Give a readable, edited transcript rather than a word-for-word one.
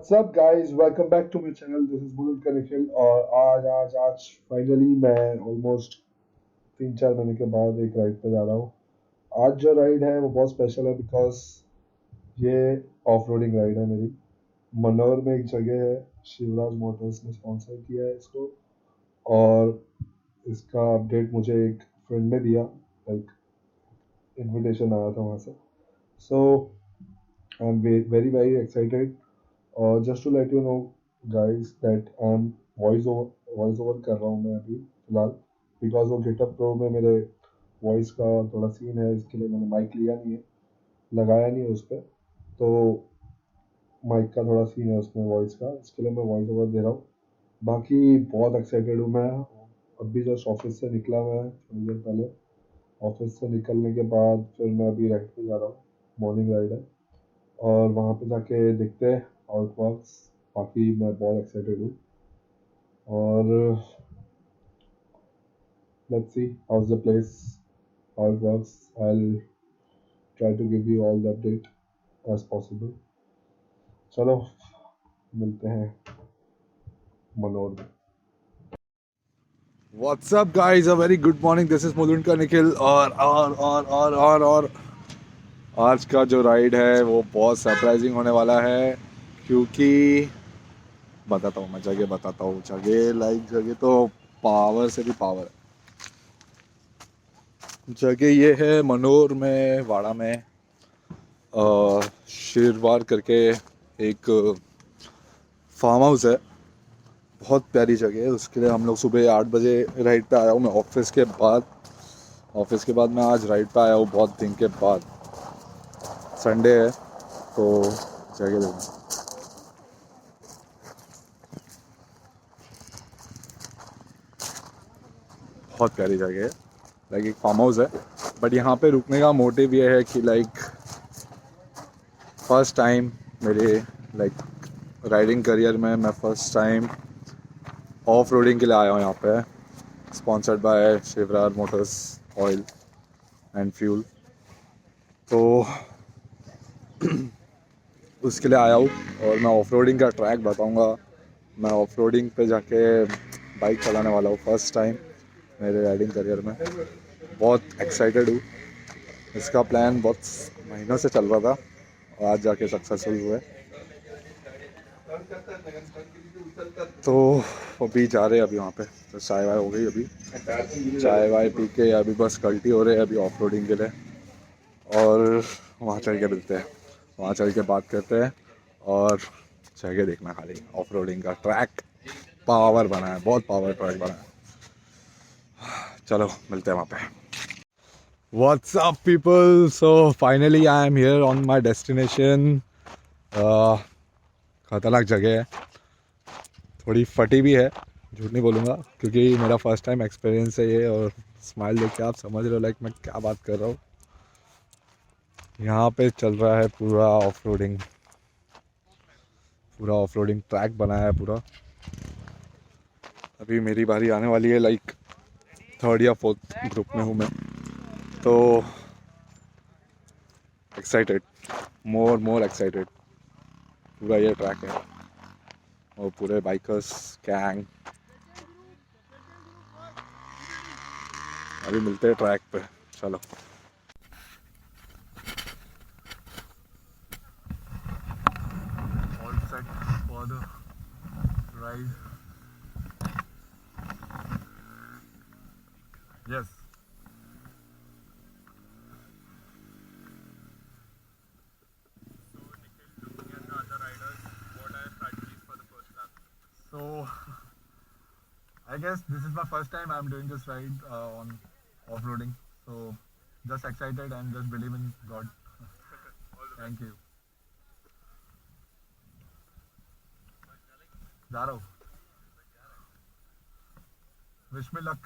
What's up guys? Welcome back to my channel. This is MulundkarNikhil और आज finally मैं almost 3-4 महीने के बाद एक राइड पे जा रहा हूँ। आज जो राइड है वो बहुत स्पेशल है बिकॉज ये ऑफ रोडिंग राइड है मेरी। मनोर में एक जगह है, शिवराज मोटर्स ने स्पॉन्सर किया है इसको और इसका अपडेट मुझे एक फ्रेंड ने दिया, लाइक इनविटेशन आया था वहाँ से। So I am very very excited. और just to let you know guys that I am voice over कर रहा हूँ मैं अभी फिलहाल, बिकॉज वो गेटअप प्रो में मेरे वॉइस का थोड़ा सीन है, इसके लिए मैंने माइक लिया नहीं है, लगाया नहीं है उस पर, तो माइक का थोड़ा सीन है उसमें वॉइस का, इसके लिए मैं वॉइस ओवर दे रहा हूँ। बाकी बहुत एक्साइटेड हूँ मैं। अभी जस्ट ऑफिस से निकला मैं थोड़ी देर पहले। ऑफिस से निकलने के बाद फिर मैं अभी राइड पे जा रहा हूँ, मॉर्निंग राइड है और वहाँ पे जाके देखते हैं हाउ इट वर्क्स। बाकी मैं बहुत एक्साइटेड हूँ और let's see how's the place, how it works. I will try to give you all the update as possible. चलो मिलते हैं मनोर में। What's up, guys? A very good morning. This is MulundkarNikhil और आज का जो राइड है वो बहुत सरप्राइजिंग होने वाला है, क्योंकि बताता हूँ मैं जगह बताता हूँ। जगह तो पावर से भी पावर है। जगह ये है मनोर में, वाड़ा में, शिरवार करके एक फार्म हाउस है। बहुत प्यारी जगह है। उसके लिए हम लोग सुबह 8 बजे राइड पे आया हूँ मैं ऑफिस के बाद मैं आज राइड पे आया हूँ बहुत दिन के बाद। संडे है तो जगह देखना। बहुत प्यारी जगह है, लाइक एक फार्म हाउस है। बट यहाँ पे रुकने का मोटिव ये है कि लाइक फर्स्ट टाइम मेरे लाइक राइडिंग करियर में मैं फर्स्ट टाइम ऑफ रोडिंग के लिए आया हूँ यहाँ पे, sponsored by Shivraj Motors oil and fuel. तो उसके लिए आया हूँ और मैं ऑफ रोडिंग का ट्रैक बताऊँगा। मैं ऑफ रोडिंग पे जाके बाइक चलाने वाला हूँ फर्स्ट टाइम मेरे राइडिंग करियर में। बहुत एक्साइटेड हूँ। इसका प्लान बहुत महीनों से चल रहा था और आज जाके सक्सेसफुल हुए। तो अभी जा रहे हैं, अभी वहाँ पे तो चाय वाय हो गई, अभी चाय वाय पी के अभी बस कल्टी हो रहे हैं अभी ऑफ रोडिंग के लिए। और वहाँ चल के मिलते हैं, वहाँ चल के बात करते हैं और जगह देखना खाली। ऑफ रोडिंग का ट्रैक पावर बना है, बहुत पावर ट्रैक बना है। चलो मिलते हैं वहाँ पे। What's up people? So finally I am here on my destination. खतरनाक जगह है, थोड़ी फटी भी है, झूठ नहीं बोलूँगा, क्योंकि मेरा फर्स्ट टाइम एक्सपीरियंस है ये। और स्माइल देख के आप समझ रहे हो लाइक मैं क्या बात कर रहा हूँ। यहाँ पे चल रहा है पूरा ऑफ रोडिंग ट्रैक बनाया है पूरा। अभी मेरी बारी आने वाली है, लाइक थर्ड या फोर्थ ग्रुप में हूँ मैं, तो एक्साइटेड, मोर एक्साइटेड। पूरा ये ट्रैक है और पूरे बाइकर्स गैंग। अभी मिलते हैं ट्रैक पे, चलो। All set for the ride. Yes. So I guess this is my first time I'm doing this ride on off-roading. So just excited and just believe in God. Thank you. जा रहा हूँ, wish me luck.